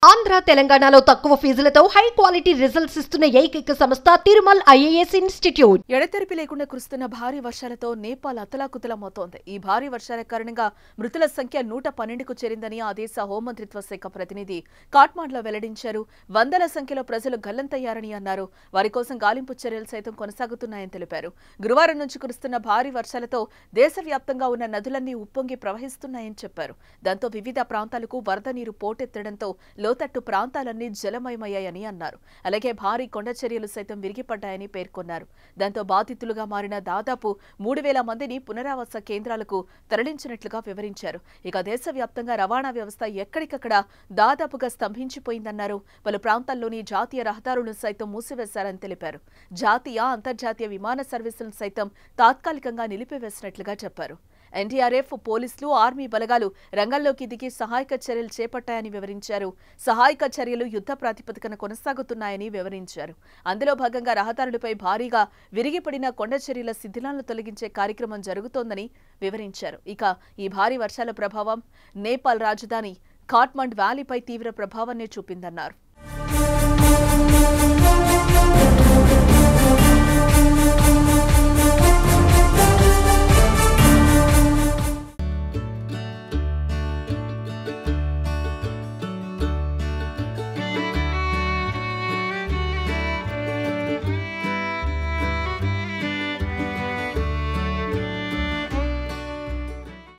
ఆంధ్ర తెలంగాణలో తక్కువ ఫీజులతో high quality results ఇస్తున్న ఏకైక సంస్థ తిరుమల్ ఐఏఎస్ ఇన్స్టిట్యూట్. ఎడతెరిపి లేకుండా కురుస్తున్న భారీ వర్షాలతో నేపాల్ అతలాకుతలమవుతోంది. ఈ భారీ వర్షాల కారణంగా మృతుల సంఖ్య 112కు చేరిందని ఆ దేశ హోంమంత్రిత్వ శాఖ ప్రతినిధి కాట్మాండ్లో వెల్లడించారు. వందల సంఖ్యలో ప్రజలు గల్లంతయ్యారని అన్నారు. వారి కోసం గాలింపు చర్యలు సైతం కొనసాగుతున్నాయని తెలిపారు. గురువారం నుంచి కురుస్తున్న భారీ వర్షాలతో దేశవ్యాప్తంగా ఉన్న నదులన్నీ ఉప్పొంగి ప్రవహిస్తున్నాయని చెప్పారు. దాంతో వివిధ ప్రాంతాలకు వరద నీరు పోటెత్తడంతో లోతట్టు ప్రాంతాలన్నీ జలమయమయ్యాయని అన్నారు. అలాగే భారీ కొండ చర్యలు సైతం విరిగిపడ్డాయని పేర్కొన్నారు. దాంతో బాధితులుగా మారిన దాదాపు 3000 మందిని పునరావాస కేంద్రాలకు తరలించినట్లుగా వివరించారు. ఇక దేశవ్యాప్తంగా రవాణా వ్యవస్థ ఎక్కడికక్కడ దాదాపుగా స్తంభించిపోయిందన్నారు. పలు ప్రాంతాల్లోని జాతీయ రహదారులను సైతం మూసివేశారని తెలిపారు. జాతీయ అంతర్జాతీయ విమాన సర్వీసులను సైతం తాత్కాలికంగా నిలిపివేసినట్లుగా చెప్పారు. ఎన్డీఆర్ఎఫ్, పోలీసులు, ఆర్మీ బలగాలు రంగంలోకి దిగి సహాయక చర్యలు చేపట్టాయని వివరించారు. సహాయక చర్యలు యుద్ధ ప్రాతిపదికన కొనసాగుతున్నాయని వివరించారు. అందులో భాగంగా రహదారులపై భారీగా విరిగిపడిన కొండ చర్యల శిథిలాలను తొలగించే కార్యక్రమం జరుగుతోందని వివరించారు. ఇక ఈ భారీ వర్షాల ప్రభావం నేపాల్ రాజధాని ఖాట్మండ్ వ్యాలీపై తీవ్ర ప్రభావాన్ని చూపిందన్నారు.